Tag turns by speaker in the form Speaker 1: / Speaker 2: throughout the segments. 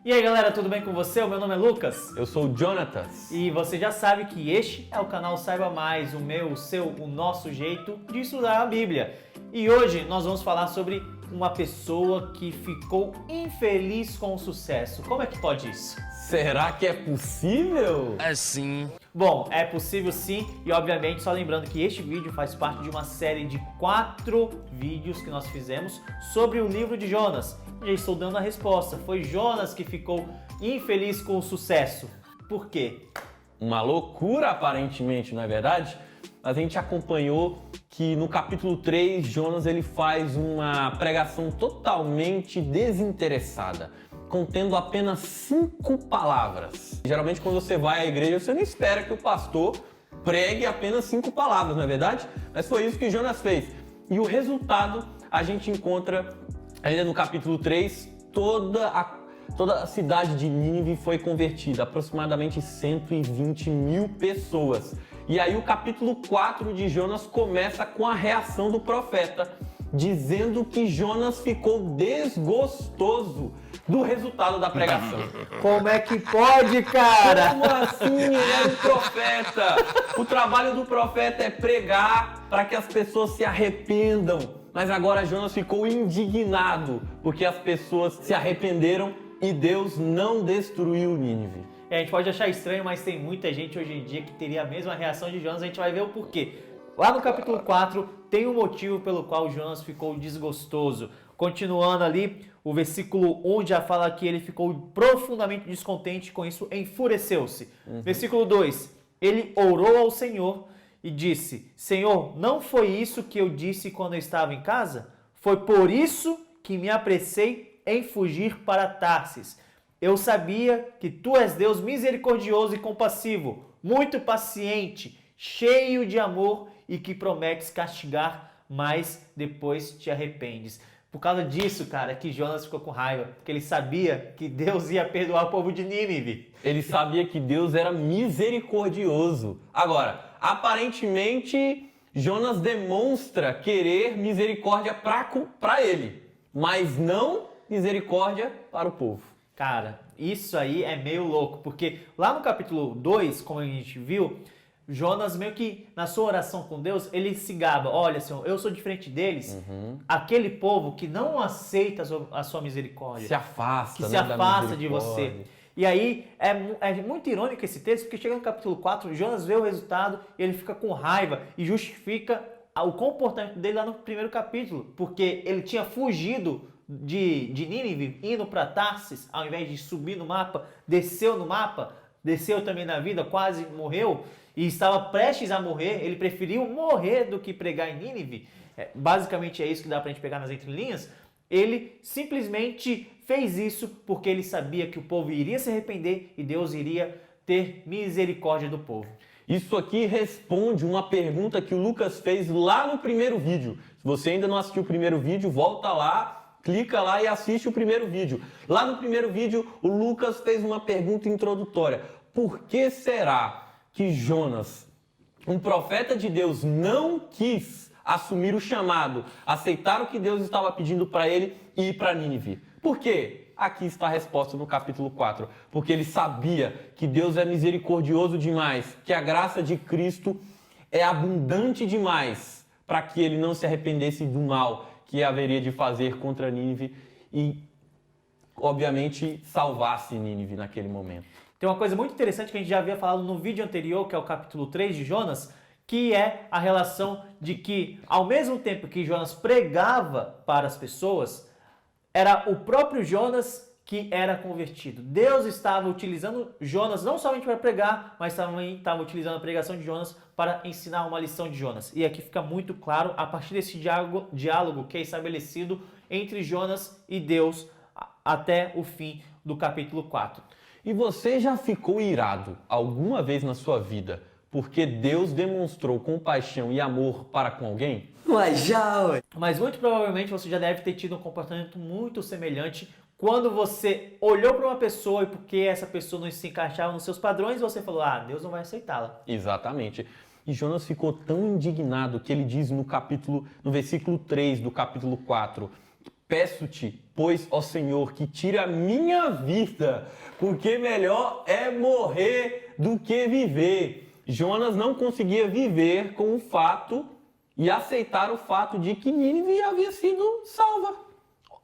Speaker 1: E aí galera, tudo bem com você? O meu nome é Lucas.
Speaker 2: Eu sou o Jonatas.
Speaker 1: E você já sabe que este é o canal Saiba Mais, o meu, o seu, o nosso jeito de estudar a Bíblia. E hoje nós vamos falar sobre uma pessoa que ficou infeliz com o sucesso. Como é que pode isso?
Speaker 2: Será que é possível?
Speaker 3: É sim.
Speaker 1: Bom, é possível sim, e obviamente só lembrando que este vídeo faz parte de uma série de 4 vídeos que nós fizemos sobre o livro de Jonas. Já estou dando a resposta, foi Jonas que ficou infeliz com o sucesso. Por quê?
Speaker 2: Uma loucura aparentemente, não é verdade? A gente acompanhou que no capítulo 3, Jonas ele faz uma pregação totalmente desinteressada, contendo apenas 5 palavras. Geralmente quando você vai à igreja, você não espera que o pastor pregue apenas 5 palavras, não é verdade? Mas foi isso que Jonas fez. E o resultado a gente encontra ainda no capítulo 3, toda a cidade de Nínive foi convertida, aproximadamente 120 mil pessoas. E aí o capítulo 4 de Jonas começa com a reação do profeta, dizendo que Jonas ficou desgostoso do resultado da pregação.
Speaker 1: Como é que pode, cara?
Speaker 2: Como assim? Ele era um profeta. O trabalho do profeta é pregar para que as pessoas se arrependam. Mas agora Jonas ficou indignado porque as pessoas se arrependeram e Deus não destruiu Nínive.
Speaker 1: A gente pode achar estranho, mas tem muita gente hoje em dia que teria a mesma reação de Jonas. A gente vai ver o porquê. Lá no capítulo 4 tem um motivo pelo qual Jonas ficou desgostoso. Continuando ali, o versículo 1 já fala que ele ficou profundamente descontente, com isso enfureceu-se. Versículo 2, ele orou ao Senhor e disse: Senhor, não foi isso que eu disse quando eu estava em casa? Foi por isso que me apressei em fugir para Tarsis. Eu sabia que tu és Deus misericordioso e compassivo, muito paciente, cheio de amor e que prometes castigar, mas depois te arrependes. Por causa disso, cara, que Jonas ficou com raiva, porque ele sabia que Deus ia perdoar o povo de Nínive.
Speaker 2: Ele sabia que Deus era misericordioso. Agora, aparentemente, Jonas demonstra querer misericórdia para ele, mas não misericórdia para o povo.
Speaker 1: Cara, isso aí é meio louco, porque lá no capítulo 2, como a gente viu, Jonas meio que na sua oração com Deus, ele se gaba: olha, Senhor, eu sou diferente deles, aquele povo que não aceita a sua misericórdia,
Speaker 2: se afasta,
Speaker 1: que se afasta de você. E aí é muito irônico esse texto, porque chega no capítulo 4, Jonas vê o resultado, ele fica com raiva e justifica o comportamento dele lá no primeiro capítulo, porque ele tinha fugido de Nínive, indo para Tarsis, ao invés de subir no mapa, desceu no mapa, desceu também na vida, quase morreu, e estava prestes a morrer. Ele preferiu morrer do que pregar em Nínive. Basicamente é isso que dá pra gente pegar nas entrelinhas. Ele simplesmente fez isso porque ele sabia que o povo iria se arrepender e Deus iria ter misericórdia do povo.
Speaker 2: Isso aqui responde uma pergunta que o Lucas fez lá no primeiro vídeo. Se você ainda não assistiu o primeiro vídeo, volta lá, clica lá e assiste o primeiro vídeo. Lá no primeiro vídeo, o Lucas fez uma pergunta introdutória. Por que será que Jonas, um profeta de Deus, não quis assumir o chamado, aceitar o que Deus estava pedindo para ele e ir para Nínive? Por quê? Aqui está a resposta no capítulo 4. Porque ele sabia que Deus é misericordioso demais, que a graça de Cristo é abundante demais para que ele não se arrependesse do mal que haveria de fazer contra Nínive e, obviamente, salvasse Nínive naquele momento.
Speaker 1: Tem uma coisa muito interessante que a gente já havia falado no vídeo anterior, que é o capítulo 3 de Jonas, que é a relação de que, ao mesmo tempo que Jonas pregava para as pessoas, era o próprio Jonas que era convertido. Deus estava utilizando Jonas não somente para pregar, mas também estava utilizando a pregação de Jonas para ensinar uma lição de Jonas. E aqui fica muito claro, a partir desse diálogo que é estabelecido entre Jonas e Deus até o fim do capítulo 4.
Speaker 2: E você já ficou irado alguma vez na sua vida porque Deus demonstrou compaixão e amor para com alguém?
Speaker 1: Mas muito provavelmente você já deve ter tido um comportamento muito semelhante quando você olhou para uma pessoa e porque essa pessoa não se encaixava nos seus padrões, você falou: ah, Deus não vai aceitá-la.
Speaker 2: Exatamente. E Jonas ficou tão indignado que ele diz no versículo 3 do capítulo 4: Peço-te, pois, ó Senhor, que tire a minha vida, porque melhor é morrer do que viver. Jonas não conseguia viver com o fato e aceitar o fato de que Nínive havia sido salva.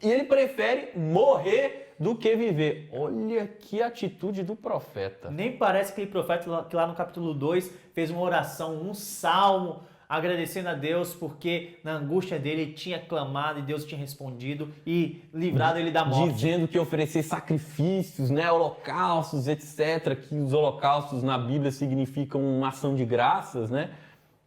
Speaker 2: E ele prefere morrer do que viver. Olha que atitude do profeta.
Speaker 1: Nem parece aquele profeta que lá no capítulo 2 fez uma oração, um salmo, agradecendo a Deus porque na angústia dele ele tinha clamado e Deus tinha respondido e livrado ele da morte.
Speaker 2: Dizendo que oferecer sacrifícios, né, holocaustos, etc., que os holocaustos na Bíblia significam uma ação de graças, né?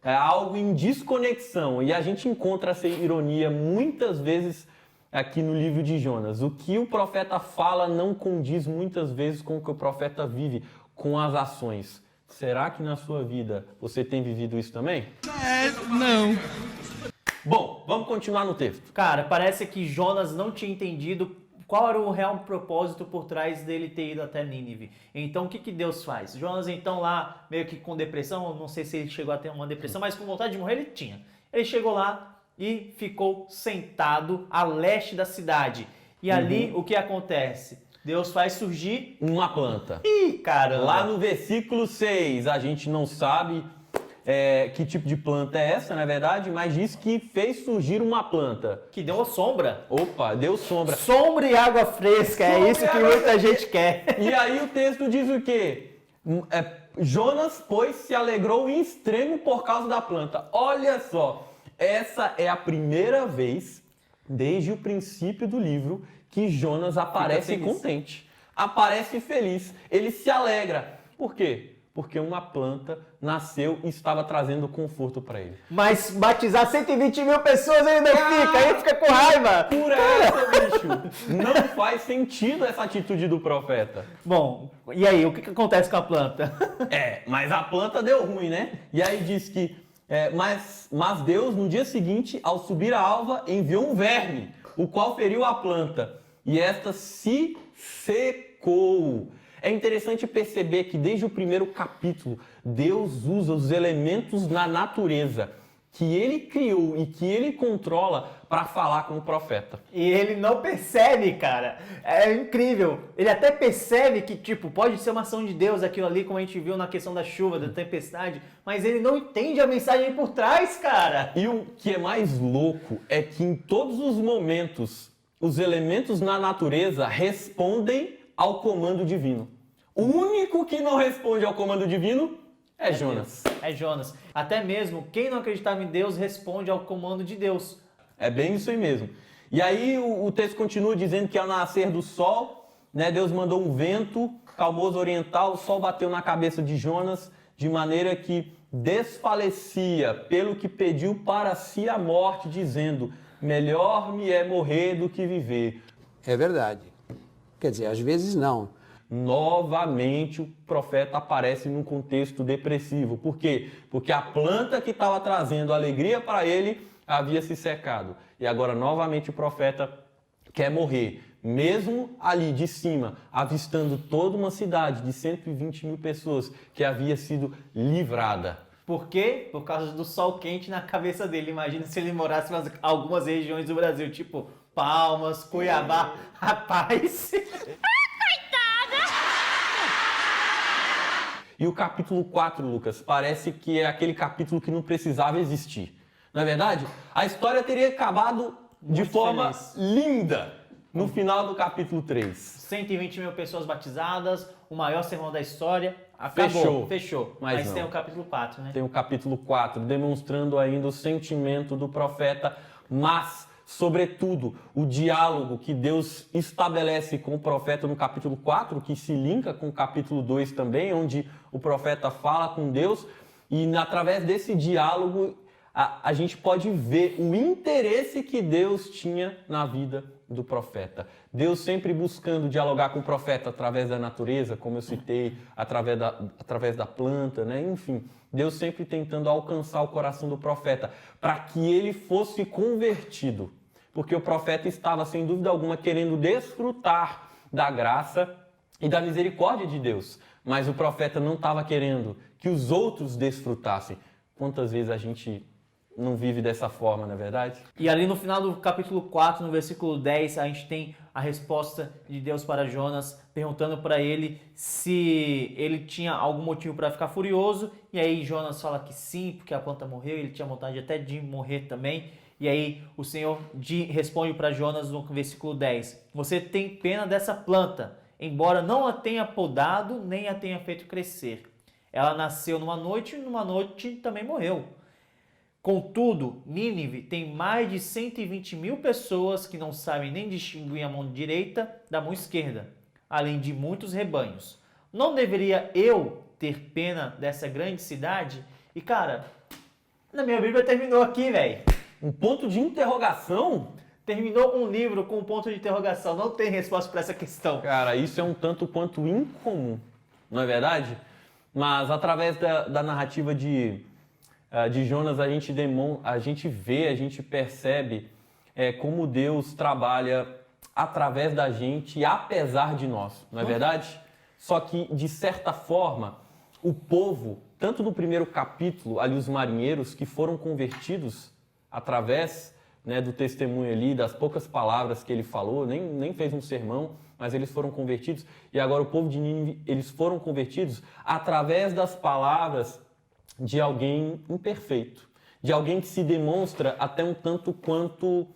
Speaker 2: É algo em desconexão. E a gente encontra essa ironia muitas vezes aqui no livro de Jonas. O que o profeta fala não condiz muitas vezes com o que o profeta vive, com as ações. Será que na sua vida você tem vivido isso também?
Speaker 3: Não.
Speaker 2: Bom, vamos continuar no texto.
Speaker 1: Cara, parece que Jonas não tinha entendido qual era o real propósito por trás dele ter ido até Nínive. Então, o que Deus faz? Jonas, então, lá, meio que com depressão, não sei se ele chegou a ter uma depressão, mas com vontade de morrer ele tinha. Ele chegou lá e ficou sentado a leste da cidade. E ali, o que acontece? Deus faz surgir
Speaker 2: uma planta.
Speaker 1: Ih, caramba!
Speaker 2: Lá no versículo 6, a gente não sabe que tipo de planta é essa, na verdade, mas diz que fez surgir uma planta.
Speaker 1: Que deu uma sombra.
Speaker 2: Opa, deu sombra.
Speaker 1: Sombra e água fresca, é isso que muita gente quer.
Speaker 2: E aí o texto diz o quê? Jonas, pois, se alegrou em extremo por causa da planta. Olha só, essa é a primeira vez, desde o princípio do livro, que Jonas aparece contente. Aparece feliz. Ele se alegra. Por quê? Porque uma planta nasceu e estava trazendo conforto para ele.
Speaker 1: Mas batizar 120 mil pessoas ele não fica, aí fica com raiva.
Speaker 2: Por essa, bicho, não faz sentido essa atitude do profeta.
Speaker 1: Bom, e aí, o que acontece com a planta?
Speaker 2: Mas a planta deu ruim, né? E aí diz que, mas Deus, no dia seguinte, ao subir a alva, enviou um verme, o qual feriu a planta, e esta se secou. É interessante perceber que desde o primeiro capítulo, Deus usa os elementos na natureza que ele criou e que ele controla para falar com o profeta.
Speaker 1: E ele não percebe, cara. É incrível. Ele até percebe que, tipo, pode ser uma ação de Deus aquilo ali, como a gente viu na questão da chuva, da tempestade, mas ele não entende a mensagem por trás, cara.
Speaker 2: E o que é mais louco é que em todos os momentos, os elementos na natureza respondem ao comando divino. O único que não responde ao comando divino é Jonas.
Speaker 1: É Jonas. Até mesmo quem não acreditava em Deus responde ao comando de Deus.
Speaker 2: É bem isso aí mesmo. E aí o texto continua dizendo que ao nascer do sol, né, Deus mandou um vento calmoso oriental, o sol bateu na cabeça de Jonas de maneira que desfalecia, pelo que pediu para si a morte, dizendo: melhor me é morrer do que viver.
Speaker 4: É verdade. Quer dizer, às vezes não.
Speaker 2: Novamente o profeta aparece num contexto depressivo. Por quê? Porque a planta que estava trazendo alegria para ele havia se secado. E agora novamente o profeta quer morrer. Mesmo ali de cima, avistando toda uma cidade de 120 mil pessoas que havia sido livrada.
Speaker 1: Por quê? Por causa do sol quente na cabeça dele. Imagina se ele morasse em algumas regiões do Brasil, tipo Palmas, Cuiabá. Rapaz...
Speaker 2: E o capítulo 4, Lucas, parece que é aquele capítulo que não precisava existir. Não é verdade? A história teria acabado de forma linda no final do capítulo 3.
Speaker 1: 120 mil pessoas batizadas, o maior sermão da história. Acabou. Fechou. Mas tem o capítulo 4, né?
Speaker 2: Tem o capítulo 4, demonstrando ainda o sentimento do profeta, mas... sobretudo, o diálogo que Deus estabelece com o profeta no capítulo 4, que se linka com o capítulo 2 também, onde o profeta fala com Deus, e através desse diálogo a gente pode ver o interesse que Deus tinha na vida do profeta. Deus sempre buscando dialogar com o profeta através da natureza, como eu citei, através da planta, né? Enfim, Deus sempre tentando alcançar o coração do profeta para que ele fosse convertido. Porque o profeta estava, sem dúvida alguma, querendo desfrutar da graça e da misericórdia de Deus. Mas o profeta não estava querendo que os outros desfrutassem. Quantas vezes a gente não vive dessa forma, não é verdade?
Speaker 1: E ali no final do capítulo 4, no versículo 10, a gente tem a resposta de Deus para Jonas, perguntando para ele se ele tinha algum motivo para ficar furioso. E aí Jonas fala que sim, porque a planta morreu, ele tinha vontade até de morrer também. E aí o Senhor responde para Jonas no versículo 10, você tem pena dessa planta, embora não a tenha podado, nem a tenha feito crescer. Ela nasceu numa noite e numa noite também morreu. Contudo, Nínive tem mais de 120 mil pessoas que não sabem nem distinguir a mão direita da mão esquerda, além de muitos rebanhos. Não deveria eu ter pena dessa grande cidade? E cara, na minha Bíblia terminou aqui, velho.
Speaker 2: Um ponto de interrogação?
Speaker 1: Terminou um livro com um ponto de interrogação. Não tem resposta para essa questão.
Speaker 2: Cara, isso é um tanto quanto incomum, não é verdade? Mas através da narrativa de Jonas, a gente vê, a gente percebe como Deus trabalha através da gente e apesar de nós, não é verdade? Só que, de certa forma, o povo, tanto no primeiro capítulo, ali os marinheiros que foram convertidos através do testemunho ali, das poucas palavras que ele falou, nem fez um sermão, mas eles foram convertidos. E agora o povo de Nínive, eles foram convertidos através das palavras de alguém imperfeito, de alguém que se demonstra até um tanto quanto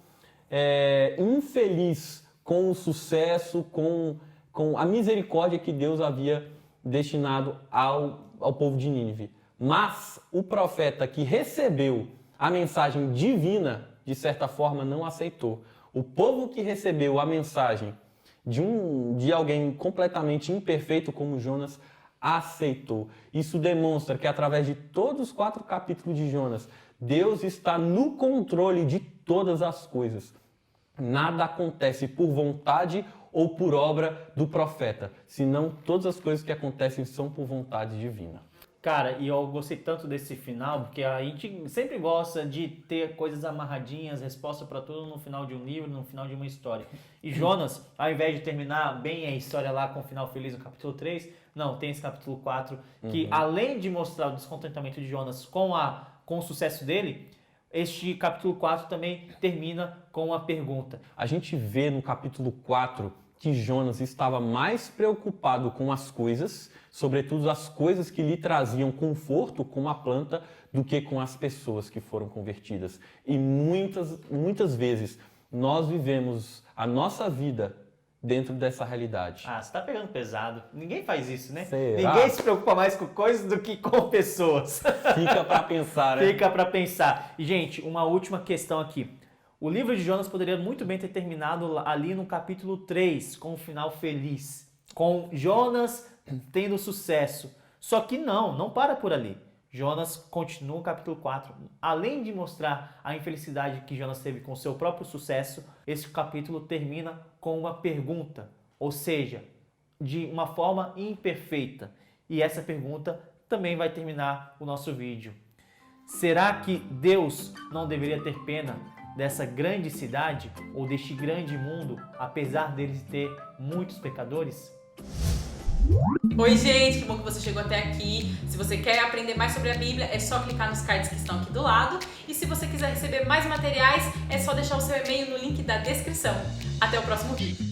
Speaker 2: infeliz com o sucesso, com a misericórdia que Deus havia destinado ao povo de Nínive. Mas o profeta que recebeu a mensagem divina, de certa forma, não aceitou. O povo que recebeu a mensagem de alguém completamente imperfeito como Jonas, aceitou. Isso demonstra que através de todos os 4 capítulos de Jonas, Deus está no controle de todas as coisas. Nada acontece por vontade ou por obra do profeta, senão todas as coisas que acontecem são por vontade divina.
Speaker 1: Cara, e eu gostei tanto desse final, porque a gente sempre gosta de ter coisas amarradinhas, resposta para tudo no final de um livro, no final de uma história. E Jonas, ao invés de terminar bem a história lá com o final feliz no capítulo 3, não, tem esse capítulo 4, que além de mostrar o descontentamento de Jonas com o sucesso dele, este capítulo 4 também termina com uma pergunta.
Speaker 2: A gente vê no capítulo 4 que Jonas estava mais preocupado com as coisas, sobretudo as coisas que lhe traziam conforto como a planta, do que com as pessoas que foram convertidas. E muitas vezes nós vivemos a nossa vida dentro dessa realidade.
Speaker 1: Ah, você tá pegando pesado. Ninguém faz isso, né?
Speaker 2: Será?
Speaker 1: Ninguém se preocupa mais com coisas do que com pessoas.
Speaker 2: Fica para pensar, né?
Speaker 1: Fica para pensar. E, gente, uma última questão aqui. O livro de Jonas poderia muito bem ter terminado ali no capítulo 3, com um final feliz. Com Jonas tendo sucesso. Só que não para por ali. Jonas continua o capítulo 4. Além de mostrar a infelicidade que Jonas teve com seu próprio sucesso, esse capítulo termina com uma pergunta. Ou seja, de uma forma imperfeita. E essa pergunta também vai terminar o nosso vídeo. Será que Deus não deveria ter pena dessa grande cidade ou deste grande mundo, apesar deles ter muitos pecadores?
Speaker 3: Oi gente, que bom que você chegou até aqui. Se você quer aprender mais sobre a Bíblia, é só clicar nos cards que estão aqui do lado. E se você quiser receber mais materiais, é só deixar o seu e-mail no link da descrição. Até o próximo vídeo.